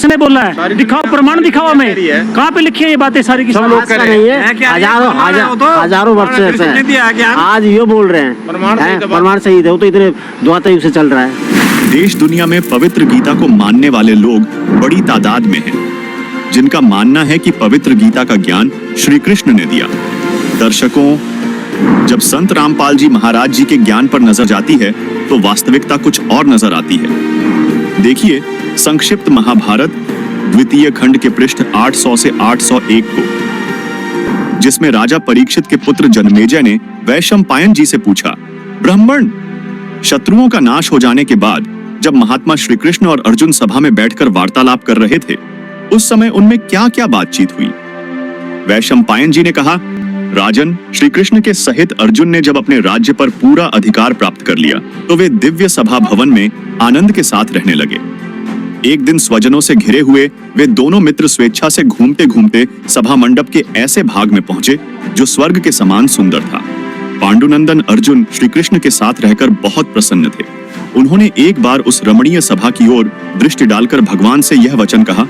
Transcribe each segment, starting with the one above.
किसने बोला है? दिखाओ, प्रमाण दिखाओ हमें, कहाँ पे लिखी है ये बातें सारी की? सब लोग कर रहे हैं, हजारों वर्ष से ऐसा है, आज ये बोल रहे हैं प्रमाण सही थे, वो तो इतने द्वापर युग से चल रहा है। देश दुनिया में पवित्र गीता को मानने वाले लोग बड़ी तादाद में हैं, जिनका मानना है कि पवित्र गीता का ज्ञान श्री कृष्ण ने दिया। दर्शकों, जब संत रामपाल जी महाराज जी के ज्ञान पर नजर जाती है तो वास्तविकता कुछ और नजर आती है। देखिए संक्षिप्त महाभारत द्वितीय खंड के पृष्ठ 800 से 801 को, जिसमें राजा परीक्षित के पुत्र जनमेजय ने वैशंपायन जी से पूछा, ब्राह्मण, शत्रुओं का नाश हो जाने के बाद जब महात्मा श्री कृष्ण और अर्जुन सभा में बैठकर वार्तालाप कर रहे थे, उस समय उनमें क्या क्या बातचीत हुई? वैशंपायन जी ने कहा, राजन, श्री कृष्ण के सहित अर्जुन ने जब अपने राज्य पर पूरा अधिकार प्राप्त कर लिया तो वे दिव्य सभा भवन में आनंद के साथ रहने लगे। एक दिन स्वजनों से घिरे हुए वे दोनों मित्र स्वेच्छा से घूमते घूमते सभा मंडप के ऐसे भाग में पहुंचे जो स्वर्ग के समान सुंदर था। पांडुनंदन अर्जुन श्री कृष्ण के साथ रहकर बहुत प्रसन्न थे। उन्होंने एक बार उस रमणीय सभा की ओर दृष्टि डालकर भगवान से यह वचन कहा,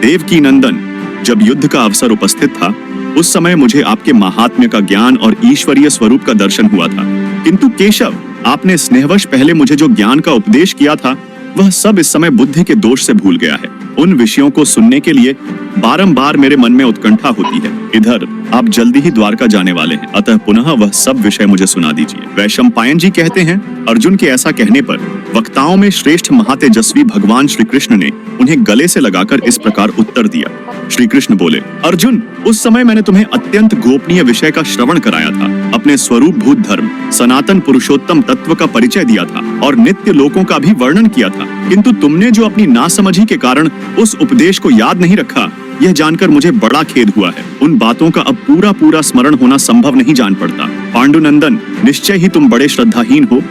देवकी नंदन, जब युद्ध का अवसर उपस्थित था उस समय मुझे आपके महात्म्य का ज्ञान और ईश्वरीय स्वरूप का दर्शन हुआ था, किंतु केशव, आपने स्नेहवश पहले मुझे जो ज्ञान का उपदेश किया था वह सब इस समय बुद्धि के दोष से भूल गया है। उन विषयों को सुनने के लिए बारंबार मेरे मन में उत्कंठा होती है। इधर आप जल्दी ही द्वारका जाने वाले हैं, अतः पुनः वह सब विषय मुझे सुना दीजिए। वैशंपायन जी कहते हैं, अर्जुन के ऐसा कहने पर वक्ताओं में श्रेष्ठ महातेजस्वी भगवान श्री कृष्ण ने उन्हें गले से लगाकर इस प्रकार उत्तर दिया। श्री कृष्ण बोले, अर्जुन, उस समय मैंने तुम्हें अत्यंत गोपनीय विषय का श्रवण कराया था, अपने स्वरूप भूत धर्म सनातन पुरुषोत्तम तत्व का परिचय दिया था और नित्य लोकों का भी वर्णन किया था, किंतु तुमने जो अपनी नासमझी के कारण उस उपदेश को याद नहीं रखा, यह जानकर मुझे बड़ा खेद हुआ है। उन बातों का अब पूरा पूरा स्मरण होना संभव नहीं जान पड़ता। पांडुनंदन, निश्चय ही तुम बड़े श्रद्धाहीन हो,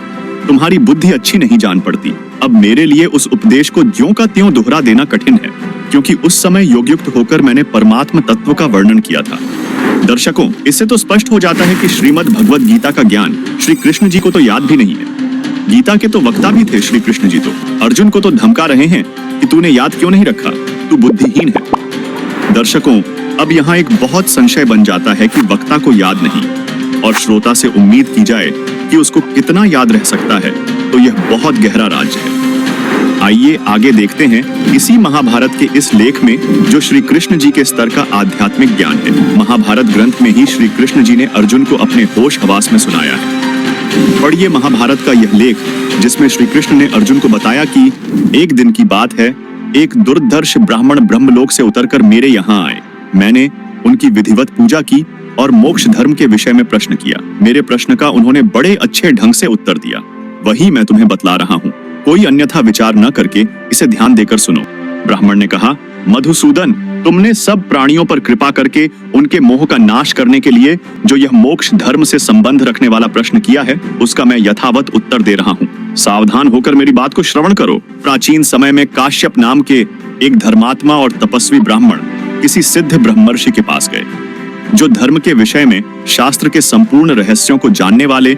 तुम्हारी बुद्धि अच्छी नहीं जान पड़ती। अब मेरे लिए उस उपदेश को ज्यों का त्यों दोहरा देना कठिन है, क्योंकि उस समय योगयुक्त होकर मैंने परमात्म तत्व का वर्णन किया था। दर्शकों, इससे तो स्पष्ट हो जाता है कि श्रीमद् भगवद गीता का ज्ञान श्री कृष्ण जी को तो याद भी नहीं है। गीता के तो वक्ता भी थे श्री कृष्ण जी, तो अर्जुन को तो धमका रहे हैं कि तूने याद क्यों नहीं रखा, तू बुद्धिहीन है। दर्शकों, अब यहाँ एक बहुत संशय बन जाता है कि वक्ता को याद नहीं और श्रोता से उम्मीद की जाए कि उसको कितना याद रह सकता है, तो यह बहुत गहरा राज है। आइए आगे देखते हैं इसी महाभारत के इस लेख में जो श्री कृष्ण जी के स्तर का आध्यात्मिक ज्ञान है। महाभारत ग्रंथ में ही श्री कृष्ण जी ने अर्जुन को अपने होश हवास में सुनाया है। पढ़िए महाभारत का यह लेख, जिसमें श्री कृष्ण ने अर्जुन को बताया कि एक दिन की बात है, एक दुर्धर्ष ब्राह्मण ब्रह्मलोक से उतरकर मेरे यहाँ आए। मैंने उनकी विधिवत पूजा की और मोक्ष धर्म के विषय में प्रश्न किया। मेरे प्रश्न का उन्होंने बड़े अच्छे ढंग से उत्तर दिया। वही मैं तुम्हें बतला रहा हूँ, कोई अन्यथा विचार न करके इसे ध्यान देकर सुनो। ब्राह्मण ने कहा, मधुसूदन, तुमने सब प्राणियों पर कृपा करके उनके मोह का नाश करने के लिए जो यह मोक्ष धर्म से संबंध रखने वाला प्रश्न किया है, उसका मैं यथावत उत्तर दे रहा हूँ। सावधान होकर मेरी बात को श्रवण करो। प्राचीन समय में काश्यप नाम के एक धर्मात्मा और तपस्वी ब्राह्मण किसी सिद्ध ब्रह्मर्षि के पास गए, जो धर्म के विषय में शास्त्र के संपूर्ण रहस्यों को जानने वाले,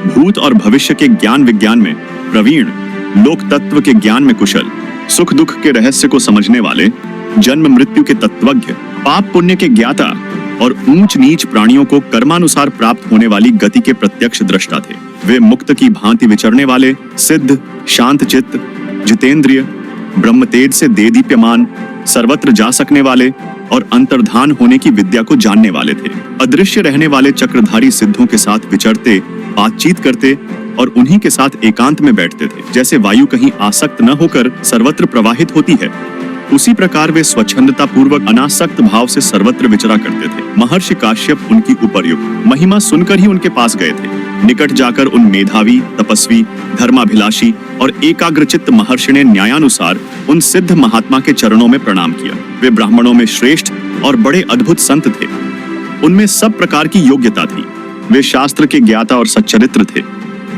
भूत और भविष्य के ज्ञान विज्ञान में प्रवीण, लोक तत्व के ज्ञान में कुशल, सुख दुख के रहस्य को समझने वाले, जन्म मृत्यु के तत्वज्ञ, पाप पुण्य के ज्ञाता और ऊंच नीच प्राणियों को कर्मानुसार प्राप्त होने वाली गति के प्रत्यक्ष दृष्टा थे। वे मुक्त की भांति विचरने वाले, सिद्ध, शांत चित्त, जितेंद्रिय, ब्रह्म तेज से देदीप्यमान, सर्वत्र जा सकने वाले और अंतर्धान होने की विद्या को जानने वाले थे। अदृश्य रहने वाले चक्रधारी सिद्धों के साथ विचरते, बातचीत करते और उन्हीं के साथ एकांत में बैठते थे। जैसे वायु कहीं आसक्त न होकर सर्वत्र प्रवाहित होती है, उसी प्रकार वे स्वच्छंदता पूर्वक अनासक्त भाव से सर्वत्र विचरा करते थे। महर्षि काश्यप उनकी उपर्युक्त महिमा सुनकर ही उनके पास गए थे। निकट जाकर उन मेधावी, तपस्वी, धर्माभिलाषी और एकाग्रचित्त महर्षि ने न्यायानुसार उन सिद्ध महात्मा के चरणों में प्रणाम किया। वे ब्राह्मणों में श्रेष्ठ और बड़े अद्भुत संत थे। उनमें सब प्रकार की योग्यता थी। वे शास्त्र के ज्ञाता और सच्चरित्र थे।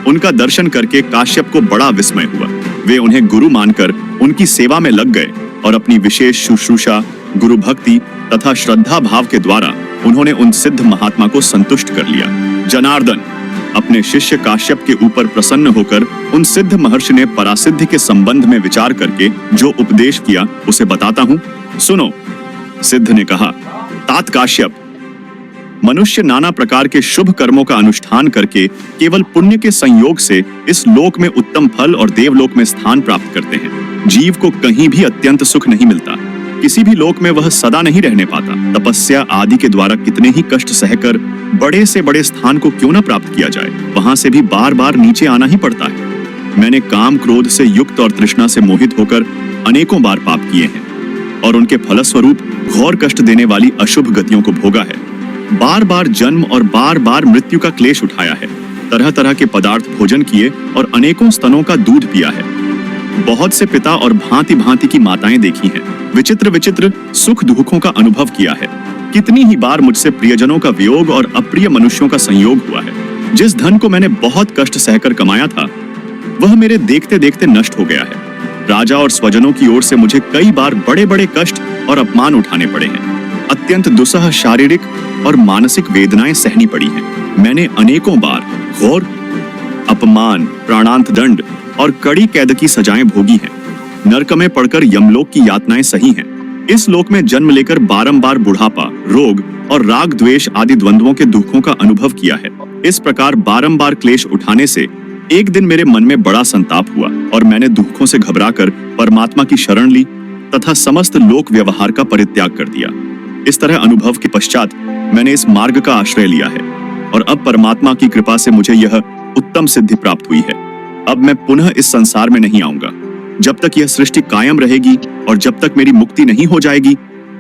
उनका दर्शन करके काश्यप को बड़ा विस्मय हुआ। वे उन्हें गुरु मानकर उनकी सेवा में लग गए और अपनी विशेष शुश्रूषा, गुरु भक्ति तथा श्रद्धा भाव के द्वारा उन्होंने उन सिद्ध महात्मा को संतुष्ट कर लिया। जनार्दन, अपने शिष्य काश्यप के ऊपर प्रसन्न होकर उन सिद्ध महर्षि ने परासिद्धि के संबंध में विचार करके जो उपदेश किया उसे बताता हूँ, सुनो। सिद्ध ने कहा, तात काश्यप, मनुष्य नाना प्रकार के शुभ कर्मों का अनुष्ठान करके केवल पुण्य के संयोग से इस लोक में उत्तम फल और देवलोक में स्थान प्राप्त करते हैं। जीव को कहीं भी अत्यंत सुख नहीं मिलता, किसी भी लोक में वह सदा नहीं रहने पाता। तपस्या आदि के द्वारा कितने ही कष्ट सहकर बड़े से बड़े स्थान को क्यों न प्राप्त किया जाए, वहां से भी बार बार नीचे आना ही पड़ता है। मैंने काम क्रोध से युक्त और तृष्णा से मोहित होकर अनेकों बार पाप किए हैं और उनके फलस्वरूप घोर कष्ट देने वाली अशुभ गतियों को भोगा है। बार बार जन्म और बार बार मृत्यु का क्लेश उठाया है। तरह तरह के पदार्थ भोजन किए और अनेकों स्तनों का दूध पिया है। बहुत से पिता और भांति भांति की माताएं देखी हैं। विचित्र विचित्र सुख दुखों का अनुभव किया है। कितनी ही बार मुझसे प्रियजनों का वियोग और अप्रिय मनुष्यों का संयोग हुआ है। जिस धन को मैंने बहुत कष्ट सहकर कमाया था वह मेरे देखते देखते नष्ट हो गया है। राजा और स्वजनों की ओर से मुझे कई बार बड़े बड़े कष्ट और अपमान उठाने पड़े हैं। अत्यंत दुस्सह शारीरिक और मानसिक वेदनाएं सहनी पड़ी हैं। मैंने अनेकों बार घोर अपमान, प्राणांत दंड और कड़ी कैद की सजाएं भोगी हैं। नरक में पड़कर यमलोक की यातनाएं सही हैं। इस लोक में जन्म लेकर बारंबार बुढ़ापा, रोग और राग द्वेष आदि द्वंद्वों के दुखों का अनुभव किया है। इस प्रकार बारंबार क्लेश उठाने से एक दिन मेरे मन में बड़ा संताप हुआ और मैंने दुखों से घबराकर परमात्मा की शरण ली तथा समस्त लोक व्यवहार का परित्याग कर दिया। इस तरह अनुभव के पश्चात मैंने इस मार्ग का आश्रय लिया है और अब परमात्मा की कृपा से मुझे यह उत्तम सिद्धि प्राप्त हुई है। अब मैं पुनः इस संसार में नहीं आऊंगा। जब तक यह सृष्टि कायम रहेगी और जब तक मेरी मुक्ति नहीं हो जाएगी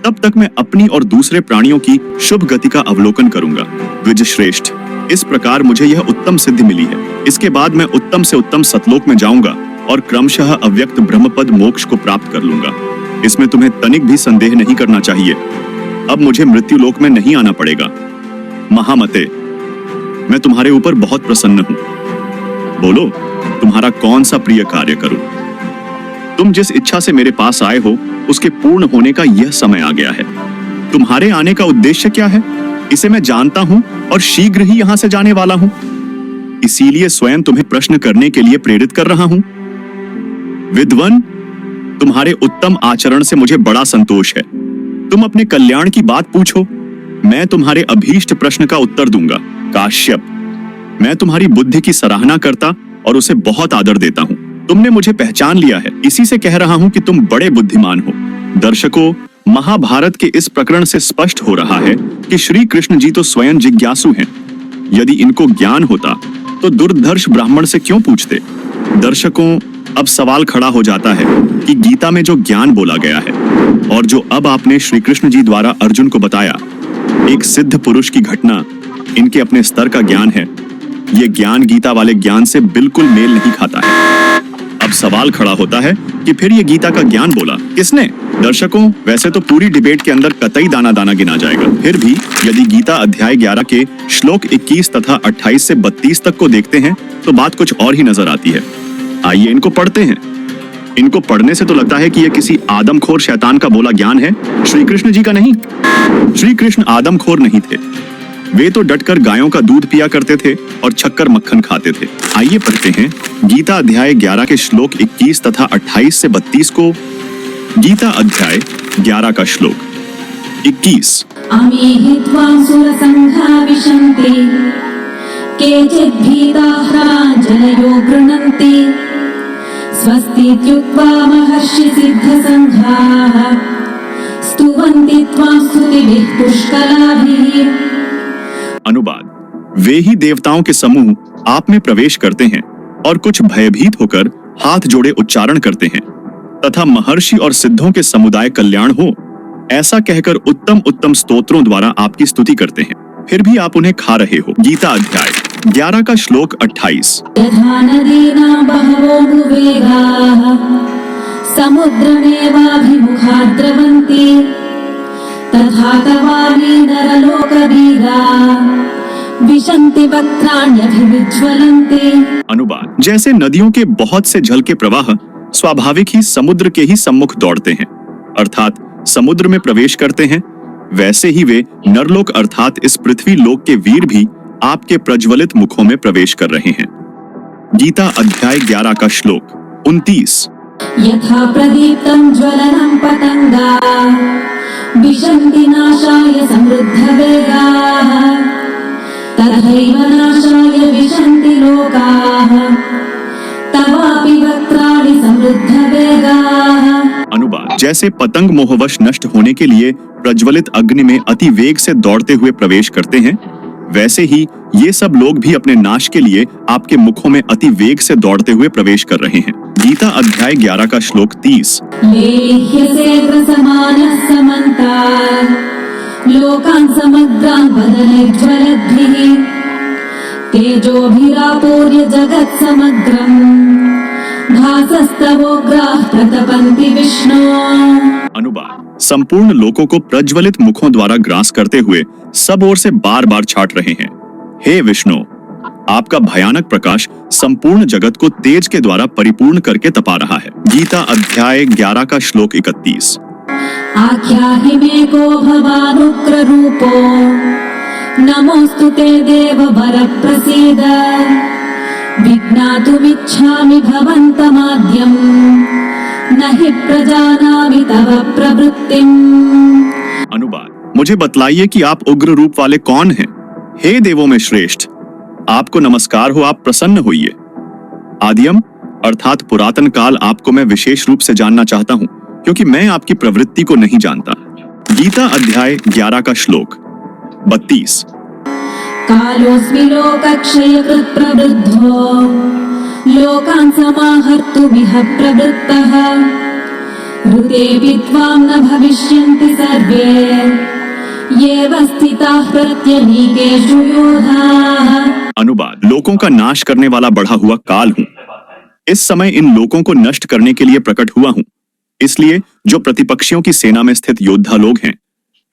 तब तक मैं अपनी और दूसरे प्राणियों की शुभ गति का अवलोकन करूंगा। द्विज श्रेष्ठ, इस प्रकार मुझे यह उत्तम सिद्धि मिली है। इसके बाद मैं उत्तम से उत्तम सतलोक में जाऊंगा और क्रमशः अव्यक्त ब्रह्मपद मोक्ष को प्राप्त कर लूंगा। इसमें तुम्हें तनिक भी संदेह नहीं करना चाहिए। अब मुझे मृत्यु लोक में नहीं आना पड़ेगा। महामते, मैं तुम्हारे ऊपर बहुत प्रसन्न हूं। बोलो, तुम्हारा कौन सा प्रिय कार्य करूं? तुम जिस इच्छा से मेरे पास आए हो उसके पूर्ण होने का यह समय आ गया है। तुम्हारे आने का उद्देश्य क्या है इसे मैं जानता हूं और शीघ्र ही यहां से जाने वाला हूं। इसीलिए स्वयं तुम्हें प्रश्न करने के लिए प्रेरित कर रहा हूं। विद्वन, तुम्हारे उत्तम आचरण से मुझे बड़ा संतोष है। तुम अपने कल्याण की बात पूछो, मैं तुम्हारे अभीष्ट प्रश्न का उत्तर दूंगा। काश्यप, मैं तुम्हारी बुद्धि की सराहना करता और उसे बहुत आदर देता हूं। तुमने मुझे पहचान लिया है, इसी से कह रहा हूं कि तुम बड़े बुद्धिमान हो। दर्शकों, महाभारत के इस प्रकरण से स्पष्ट हो रहा है कि श्री कृष्ण जी तो स्वयं जिज्ञासु हैं। यदि इनको ज्ञान होता तो दुर्धर्ष ब्राह्मण से क्यों पूछते? दर्शकों, अब सवाल खड़ा हो जाता है कि गीता में जो ज्ञान बोला गया है और जो अब आपने श्री कृष्ण जी द्वारा अर्जुन को बताया, एक सिद्ध पुरुष की घटना, इनके अपने स्तर का ज्ञान है। ये ज्ञान गीता वाले ज्ञान से बिल्कुल मेल नहीं खाता है। अब सवाल खड़ा होता है कि फिर ये गीता का ज्ञान बोला किसने? दर्शकों, वैसे तो पूरी डिबेट के अंदर कतई दाना दाना गिना जाएगा। फिर भी यदि गीता अध्याय 11 के श्लोक 21 तथा 28 से 32 तक को देखते हैं तो बात कुछ और ही नजर आती है। आइए इनको पढ़ते हैं। इनको पढ़ने से तो लगता है कि यह किसी आदमखोर शैतान का बोला ज्ञान है, श्री कृष्ण जी का नहीं। श्री कृष्ण आदमखोर नहीं थे। वे तो डटकर गायों का दूध पिया करते थे और छक्कर मक्खन खाते थे। आइए पढ़ते हैं गीता अध्याय 11 के श्लोक 21 तथा 28 से 32 को। गीता अध्याय 11 का श्लोक 21। स्वस्तीत्युक्त्वा महर्षि सिद्धसङ्घाः स्तुवन्ति त्वां स्तुतिभिः पुष्कलाभिः। अनुवाद। वे ही देवताओं के समूह आप में प्रवेश करते हैं और कुछ भयभीत होकर हाथ जोड़े उच्चारण करते हैं तथा महर्षि और सिद्धों के समुदाय कल्याण हो ऐसा कहकर उत्तम उत्तम स्तोत्रों द्वारा आपकी स्तुति करते हैं। फिर भी आप उन्हें खा रहे हो। गीता अध्याय 11 का श्लोक 28। यथा नदीनां बहवो वेगाः समुद्रमेवाभिमुखा द्रवन्ति तथा तवामी नरलोकवीराः विशन्ति वक्त्राण्यभिविज्वलन्ति। अनुवाद। जैसे नदियों के बहुत से जल के प्रवाह स्वाभाविक ही समुद्र के ही सम्मुख दौड़ते हैं अर्थात समुद्र में प्रवेश करते हैं, वैसे ही वे नरलोक अर्थात इस पृथ्वी लोक के वीर भी आपके प्रज्वलित मुखों में प्रवेश कर रहे हैं। गीता अध्याय 11 का श्लोक 29। यथा प्रदीप्तं ज्वलनं पतंगाः विशन्ति नाशाय समृद्धवेगाः तथैव नाशाय विशन्ति लोकाः तवापि वक्त्राणि समृद्धवेगाः। अनुवाद, जैसे पतंग मोहवश नष्ट होने के लिए प्रज्वलित अग्नि में अति वेग से दौड़ते हुए प्रवेश करते हैं, वैसे ही ये सब लोग भी अपने नाश के लिए आपके मुखों में अति वेग से दौड़ते हुए प्रवेश कर रहे हैं। गीता अध्याय 11 का श्लोक 30। लेह्यसे समानः समन्तात् लोकान् समग्रान् वदनैर्ज्वलद्भिः तेजोभिरापूर्य जगत् समग्रम् भासस्तवोग्राः प्रतपन्ति विष्णो। अनुवाद, संपूर्ण लोकों को प्रज्वलित मुखों द्वारा ग्रास करते हुए सब ओर से बार बार छाट रहे हैं। हे विष्णु, आपका भयानक प्रकाश संपूर्ण जगत को तेज के द्वारा परिपूर्ण करके तपा रहा है। गीता अध्याय 11 का श्लोक 31। आख्याहि मे को भवानुग्र रूपो नमोस्तु ते देववर प्रसीद विज्ञातुमिच्छामि भवन्तमाद्यम् न हि प्रजानामि तव प्रवृत्तिम्। अनुवाद, मुझे बतलाइए कि आप उग्र रूप वाले कौन हैं। हे देवों में श्रेष्ठ, आपको नमस्कार हो, आप प्रसन्न होइए। आदियम अर्थात पुरातन काल आपको मैं विशेष रूप से जानना चाहता हूँ, क्योंकि मैं आपकी प्रवृत्ति को नहीं जानता। गीता अध्याय 11 का श्लोक 32। कालोऽस्मि लोकक्षयकृत् प्रवृद्धो लोकान् समाहर्तुमिह प्रवृत्तः ऋतेऽपि त्वां न भविष्यन्ति सर्वे येव स्थिताः प्रत्यनीकेषु योधाः। अनुवाद, लोकों का नाश करने वाला बढ़ा हुआ काल हूँ। इस समय इन लोकों को नष्ट करने के लिए प्रकट हुआ हूँ। इसलिए जो प्रतिपक्षियों की सेना में स्थित योद्धा लोग हैं,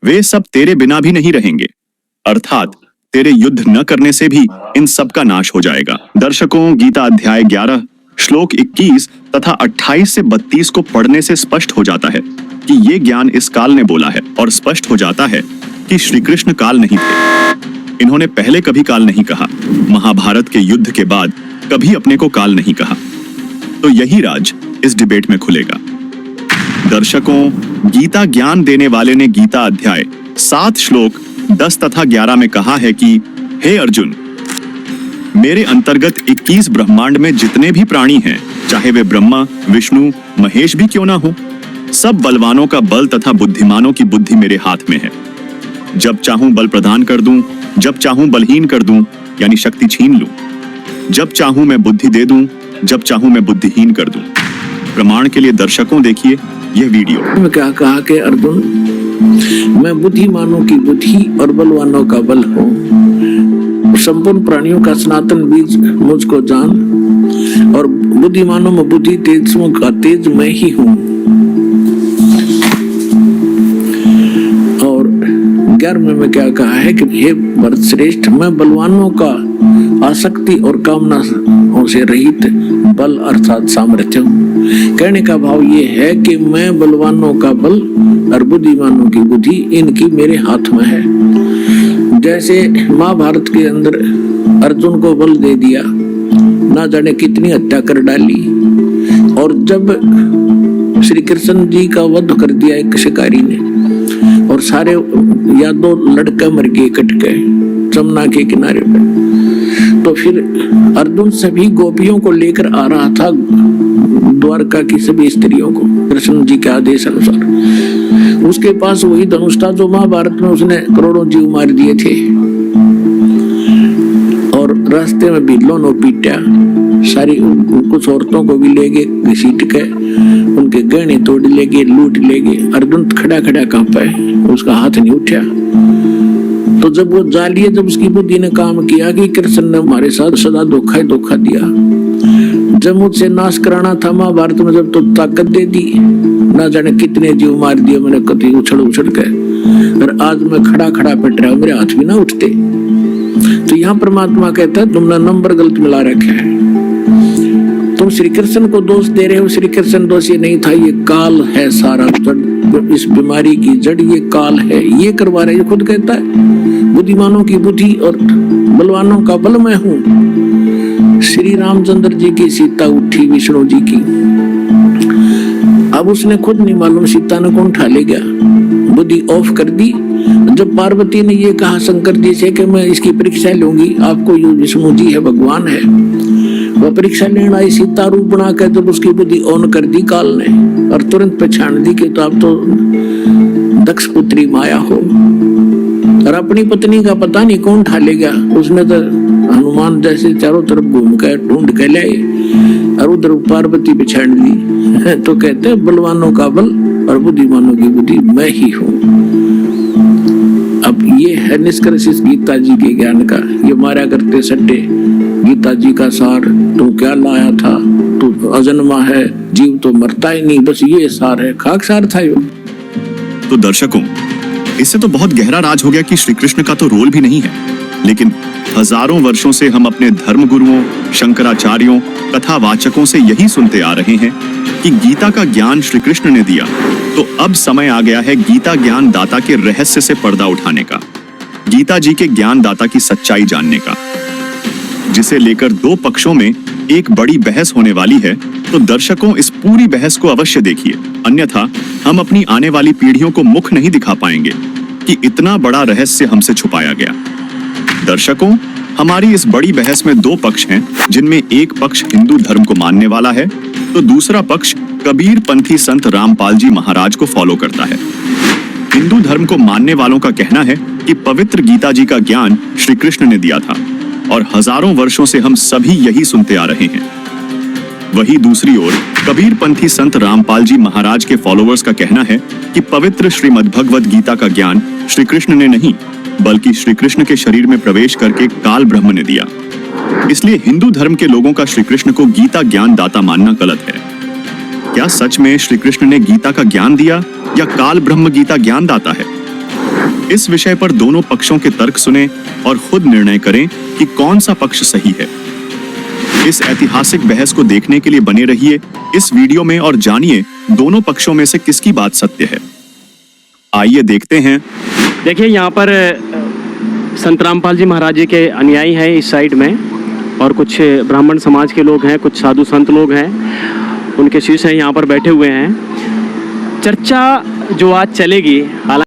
वे सब तेरे बिना भी नहीं रहेंगे, अर्थात तेरे युद्ध न करने से भी इन सब का नाश हो जाएगा। दर्शकों, गीता अध्याय 11 श्लोक 21 तथा 28 से 32 को पढ़ने से स्पष्ट हो जाता है कि ये ज्ञान इस काल ने बोला है, और स्पष्ट हो जाता है कि श्री कृष्ण काल नहीं थे। इन्होंने पहले कभी काल नहीं कहा, महाभारत के युद्ध के बाद कभी अपने को काल नहीं कहा। तो यही राज इस डिबेट में खुलेगा। दर्शकों, गीता ज्ञान देने वाले ने गीता अध्याय 7 श्लोक 10 तथा 11 में कहा है कि हे अर्जुन, मेरे अंतर्गत 21 ब्रह्मांड में जितने भी प्राणी हैं, चाहे वे ब्रह्मा, विष्णु, महेश भी क्यों ना हो, सब बलवानों का बल तथा बुद्धिमानों की बुद्धि मेरे हाथ में है। जब चाहूं बल प्रदान कर दूं, जब चाहूं बलहीन कर दूं, यानी शक्ति छीन लूं। जब चाहूं मैं बुद्धि दे दूं, जब चाहूं मैं बुद्धिहीन कर दूं। प्रमाण के लिए दर्शकों देखिए यह वीडियो। में क्या कहा कि अर्जुन, मैं बुद्धिमानों की बुद्धि और बलवानों का बल हूँ। संपूर्ण प्राणियों का सनातन बीज मुझको जान, और बुद्धिमानों में बुद्धि, तेजों का तेज मैं ही हूँ। और 11वें में क्या कहा है कि हे भरत श्रेष्ठ, मैं बलवानों का आसक्ति और कामना से रहित बल अर्थात सामर्थ्य हूँ। कहने का भाव ये है कि मैं बलवानों का बल और बुद्धिमानों की बुद्धि इनकी मेरे हाथ में है। जैसे महाभारत के अंदर अर्जुन को बल दे दिया, ना जाने कितनी हत्या कर डाली, और जब श्री कृष्ण जी का वध कर दिया एक शिकारी ने, और सारे यादव लड़के मर गए कट गए जमुना के किनारे पे, तो फिर अर्जुन सभी गोपियों को लेकर आ रहा था द्वारका की सभी स्त्रियों को कृष्ण जी के आदेश अनुसार। उसके पास वही धनुष था जो महाभारत में उसने करोड़ों जीव मार दिए थे, और रास्ते में बिल्लों ने पीटा, सारी कुछ औरतों को भी ले गए घसीट के, उनके गहने तोड़ ले गए, लूट ले गए। अर्जुन खड़ा खड़ा कांपा है, उसका हाथ नहीं उठा। तो जब वो जालिए, जब उसकी बुद्धि ने काम किया कि कृष्ण ने हमारे साथ सदा धोखा ही धोखा दिया, जब मुझसे नाश कराना था महाभारत में, जब तो ताकत दे दी, ना जाने कितने जीव मार दिए मैंने कभी उछड़ उछड़ के, और आज मैं खड़ा खड़ा पिट रहा हूं, मेरे हाथ भी ना उठते। तो यहाँ परमात्मा कहता है तुमने नंबर गलत मिला रखा है, तुम श्री कृष्ण को दोष दे रहे हो। श्री कृष्ण दोषी नहीं था, ये काल है सारा इस बीमारी की जड़ ये काल है, ये करवा रहे, ये खुद कहता है बुद्धिमानों की बुद्धि और बलवानों का बल मैं हूं। श्री रामचंद्र जी की सीता उठी विष्णु जी की, अब उसने खुद नहीं मालूम सीता ने कौन उठा ले गया, बुद्धि ऑफ कर दी। जब पार्वती ने ये कहा शंकर जी से कि मैं इसकी परीक्षा लूंगी, आपको ये विष्णु जी है, भगवान है, वह परीक्षा लेना आई सीता रूप बना कर, जब उसकी बुद्धि ऑन कर दी काल ने और तुरंत पहचान दी कि तो आप तो दक्ष पुत्री माया हो, और अपनी पत्नी का पता नहीं कौन उठा ले गया। उसने तो हनुमान जैसे चारों तरफ घूम कर ढूंढ के लाए और उधर पार्वती पहचान दी। तो कहते हैं बलवानों का बल और बुद्धिमानों की बुद्धि मैं ही हूँ। अब ये है निष्कर्ष इस गीता जी के ज्ञान का। ये मारा करते सट्टे गीता जी का सार, तू क्या लाया था, तू अजन्मा है, जीव तो मरता ही नहीं, बस ये सार है, खाक सार था यो। तो दर्शकों, इससे तो बहुत गहरा राज हो गया कि श्री कृष्ण का तो रोल भी नहीं है, लेकिन हजारों वर्षों से हम अपने धर्म गुरुओं, शंकराचार्यों, कथावाचकों से यही सुनते आ रहे हैं कि गीता का ज्ञान श्री कृष्ण ने दिया, तो अब समय आ गया है गीता ज्ञान दाता के रहस्य से पर्दा उठाने का, गीता जी के ज्ञान दाता की सच्चाई जानने का, जिसे लेकर दो पक्षों में एक बड़ी बहस होने वाली है। तो दर्शकों, इस पूरी बहस को अवश्य देखिए, अन्यथा हम अपनी आने वाली पीढ़ियों को मुख नहीं दिखा पाएंगे कि इतना बड़ा रहस्य हमसे छुपाया गया। दर्शकों, हमारी इस बड़ी बहस में दो पक्ष हैं, जिनमें एक पक्ष हिंदू धर्म को मानने वाला है, तो दूसरा पक्ष कबीर पंथी संत रामपाल जी महाराज को फॉलो करता है। हिंदू धर्म को मानने वालों का कहना है कि पवित्र गीता जी का ज्ञान श्री कृष्ण ने दिया था और हजारों वर्षों से हम सभी यही सुनते आ रहे हैं। वहीं दूसरी ओर कबीर पंथी संत रामपाल जी महाराज के फॉलोअर्स का कहना है कि पवित्र श्रीमद् भगवद गीता का ज्ञान श्री कृष्ण ने नहीं, बल्कि श्री कृष्ण के शरीर में प्रवेश करके काल ब्रह्म ने दिया। इसलिए हिंदू धर्म के लोगों का श्री कृष्ण को गीता ज्ञान दाता मानना गलत है। क्या सच में श्री कृष्ण ने गीता का ज्ञान दिया या काल ब्रह्म गीता ज्ञान दाता है? इस विषय पर दोनों पक्षों के तर्क सुने और खुद निर्णय करें कि कौन सा पक्ष सही है। इस ऐतिहासिक बहस को देखने के लिए बने रहिए इस वीडियो में और जानिए दोनों पक्षों में से किसकी बात सत्य है। आइए देखते हैं। देखिए, यहाँ पर संत रामपाल जी महाराज जी के अनुयायी हैं इस साइड में, और कुछ ब्राह्मण समाज के लोग हैं, कुछ साधु संत लोग हैं, उनके शिष्य हैं यहाँ पर बैठे हुए हैं। चर्चा जो आज चलेगी, हालांकि